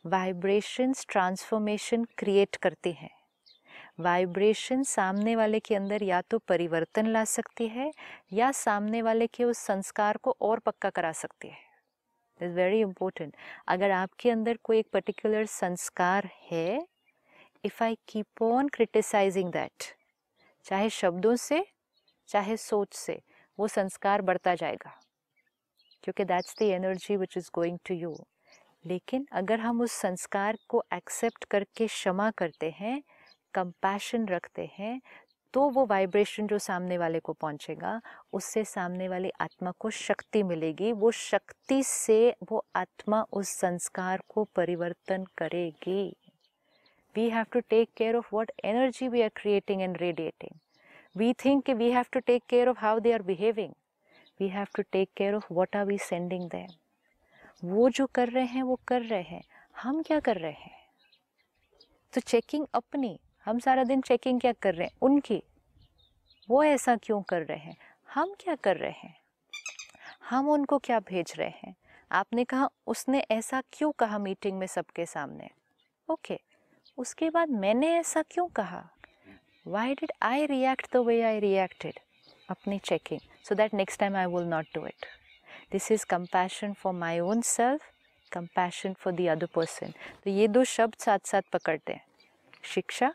Vibrations transformation create करती हैं। Vibration सामने वाले के अंदर या तो परिवर्तन ला सकती है या सामने वाले के उस संस्कार को और पक्का करा सकती है। It's very important. अगर आपके अंदर कोई एक पर्टिकुलर संस्कार है, if I keep on criticising that, चाहे शब्दों से चाहे सोच से, वो संस्कार बढ़ता जाएगा, क्योंकि that's the energy which is going to you. लेकिन अगर हम उस संस्कार को एक्सेप्ट करके क्षमा करते हैं, कंपैशन रखते हैं, तो वो वाइब्रेशन जो सामने वाले को पहुंचेगा, उससे सामने वाली आत्मा को शक्ति मिलेगी। वो शक्ति से वो आत्मा उस संस्कार को परिवर्तन करेगी। We have to take care of what energy we are creating and radiating. We think we have to take care of how they are behaving. We have to take care of what are we sending them. वो जो कर रहे हैं वो कर रहे हैं, हम क्या कर रहे हैं? तो चेकिंग अपनी, हम सारा दिन चेकिंग क्या कर रहे हैं? उनकी, वो ऐसा क्यों कर रहे हैं? हम क्या कर रहे हैं? हम उनको क्या भेज रहे हैं? आपने कहा उसने ऐसा क्यों कहा मीटिंग में सबके सामने? ओके, उसके बाद मैंने ऐसा क्यों कहा? Why did I react the way I reacted? अपनी checking, so that next time I will not do it. This is compassion for my own self, compassion for the other person. तो ये दो शब्द साथ साथ पकड़ते हैं, शिक्षा,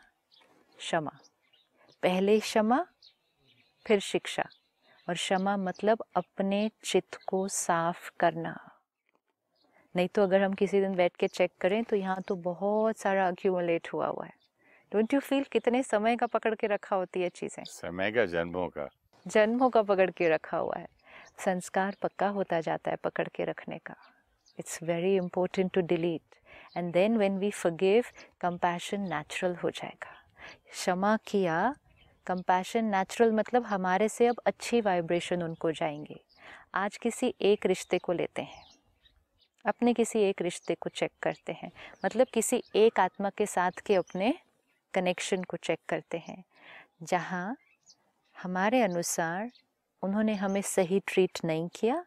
क्षमा। पहले क्षमा, फिर शिक्षा। और क्षमा मतलब अपने चित्त को साफ करना। नहीं तो अगर हम किसी दिन बैठ के चेक करें तो यहाँ तो बहुत सारा अक्यूमुलेट हुआ है। डोंट यू फील कितने समय का पकड़ के रखा होती है चीज़ें? समय का, जन्मों का पकड़ के रखा हुआ है। संस्कार पक्का होता जाता है पकड़ के रखने का। It's very important to delete, and then when we forgive, compassion natural हो जाएगा। क्षमा किया, कंपैशन नेचुरल मतलब हमारे से अब अच्छी वाइब्रेशन उनको जाएंगे। आज किसी एक रिश्ते को लेते हैं, अपने किसी एक रिश्ते को चेक करते हैं, मतलब किसी एक आत्मा के साथ के अपने कनेक्शन को चेक करते हैं, जहाँ हमारे अनुसार उन्होंने हमें सही ट्रीट नहीं किया,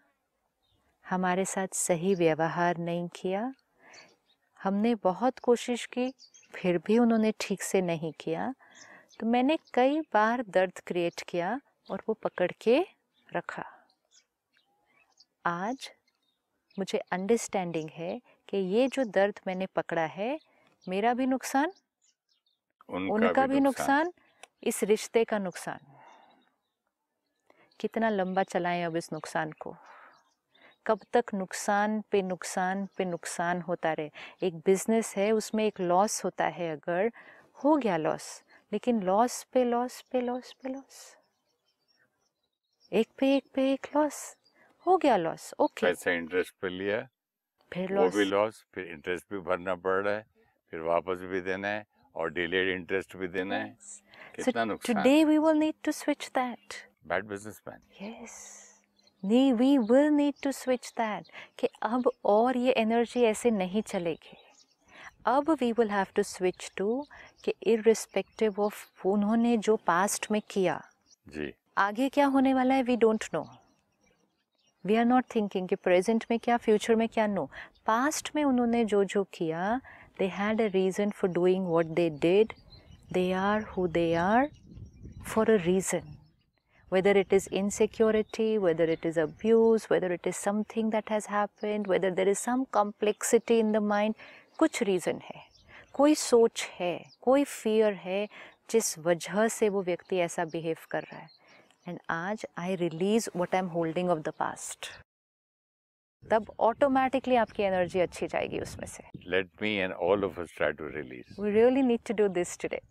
हमारे साथ सही व्यवहार नहीं किया, हमने बहुत कोशिश की फिर भी उन्होंने ठीक से नहीं किया, तो मैंने कई बार दर्द क्रिएट किया और वो पकड़ के रखा। आज मुझे अंडरस्टैंडिंग है कि ये जो दर्द मैंने पकड़ा है, मेरा भी नुकसान, उनका भी नुकसान, इस रिश्ते का नुकसान। कितना लंबा चलाएं अब इस नुकसान को? कब तक नुकसान पे नुकसान पे नुकसान होता रहे? एक बिजनेस है, उसमें एक लॉस होता है, अगर हो गया लॉस, लेकिन लॉस पे लॉस पे लॉस पे लॉस, एक पे एक लॉस, हो गया लॉस, ओके, पैसा इंटरेस्ट पे लिया, फिर वो लॉस, भी लॉस, फिर इंटरेस्ट भी भरना पड़ रहा है, फिर वापस भी देना है और डिलेड इंटरेस्ट भी देना है। कितना नुकसान। Today we will need to switch that. Bad businessman. Yes. नहीं, we will need to switch that. कि अब और ये एनर्जी ऐसे नहीं चलेगी। अब we will have to switch to कि irrespective of उन्होंने जो पास्ट में किया, जी, आगे क्या होने वाला है we don't know. We are not thinking कि प्रेजेंट में क्या, फ्यूचर में क्या, नो। पास्ट में उन्होंने जो जो किया, they had a reason for doing what they did. They are who they are for a reason. Whether it is insecurity, whether it is abuse, whether it is something that has happened, whether there is some complexity in the mind, कुछ reason है, कोई सोच है, कोई fear है, जिस वजह से वो व्यक्ति ऐसा behave कर रहा है। And आज I release what I'm holding of the past. तब automatically आपकी energy अच्छी जाएगी उसमें से। let me and all of us try to release. We really need to do this today.